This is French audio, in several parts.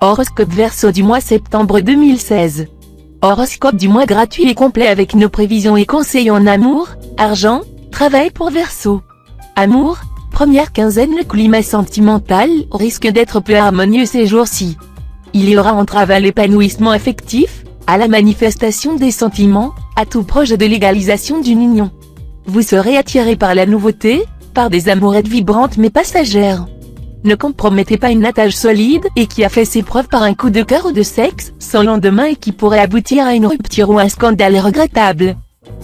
Horoscope Verseau du mois septembre 2016. Horoscope du mois gratuit et complet avec nos prévisions et conseils en amour, argent, travail pour Verseau. Amour, première quinzaine. Le climat sentimental risque d'être peu harmonieux ces jours-ci. Il y aura entrave à l'épanouissement affectif, à la manifestation des sentiments, à tout projet de légalisation d'une union. Vous serez attiré par la nouveauté, par des amourettes vibrantes mais passagères. Ne compromettez pas une attache solide et qui a fait ses preuves par un coup de cœur ou de sexe, sans lendemain et qui pourrait aboutir à une rupture ou un scandale regrettable.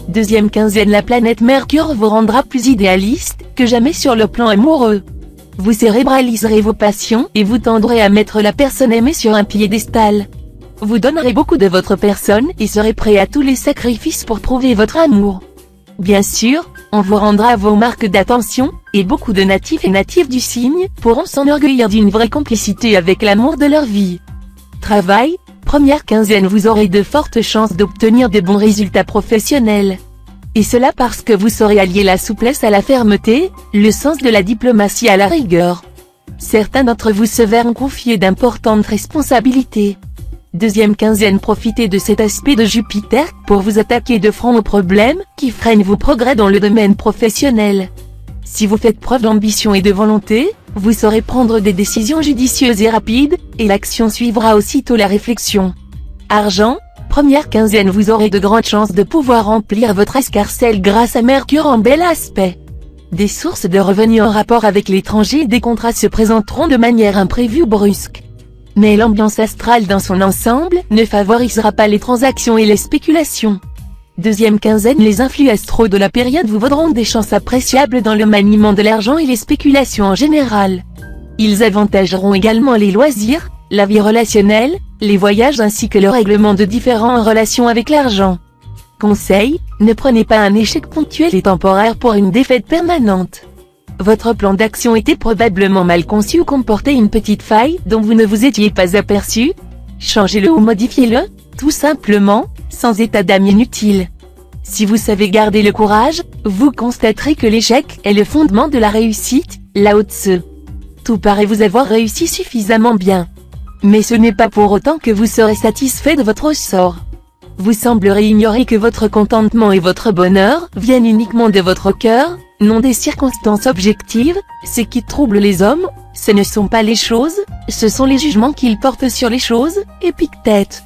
Deuxième quinzaine. La planète Mercure vous rendra plus idéaliste que jamais sur le plan amoureux. Vous cérébraliserez vos passions et vous tendrez à mettre la personne aimée sur un piédestal. Vous donnerez beaucoup de votre personne et serez prêt à tous les sacrifices pour prouver votre amour. Bien sûr, on vous rendra vos marques d'attention, et beaucoup de natifs et natives du signe pourront s'enorgueillir d'une vraie complicité avec l'amour de leur vie. Travail, première quinzaine. Vous aurez de fortes chances d'obtenir de bons résultats professionnels. Et cela parce que vous saurez allier la souplesse à la fermeté, le sens de la diplomatie à la rigueur. Certains d'entre vous se verront confier d'importantes responsabilités. Deuxième quinzaine. Profitez de cet aspect de Jupiter pour vous attaquer de front aux problèmes qui freinent vos progrès dans le domaine professionnel. Si vous faites preuve d'ambition et de volonté, vous saurez prendre des décisions judicieuses et rapides, et l'action suivra aussitôt la réflexion. Argent, première quinzaine. Vous aurez de grandes chances de pouvoir remplir votre escarcelle grâce à Mercure en bel aspect. Des sources de revenus en rapport avec l'étranger et des contrats se présenteront de manière imprévue ou brusque. Mais l'ambiance astrale dans son ensemble ne favorisera pas les transactions et les spéculations. Deuxième quinzaine. Les influx astraux de la période vous vaudront des chances appréciables dans le maniement de l'argent et les spéculations en général. Ils avantageront également les loisirs, la vie relationnelle, les voyages ainsi que le règlement de différends en relation avec l'argent. Conseil, ne prenez pas un échec ponctuel et temporaire pour une défaite permanente. Votre plan d'action était probablement mal conçu ou comportait une petite faille dont vous ne vous étiez pas aperçu. Changez-le ou modifiez-le, tout simplement, sans état d'âme inutile. Si vous savez garder le courage, vous constaterez que l'échec est le fondement de la réussite, Lao Tse. Tout paraît vous avoir réussi suffisamment bien. Mais ce n'est pas pour autant que vous serez satisfait de votre sort. Vous semblerez ignorer que votre contentement et votre bonheur viennent uniquement de votre cœur, non des circonstances objectives. Ce qui trouble les hommes, ce ne sont pas les choses, ce sont les jugements qu'ils portent sur les choses. Épictète.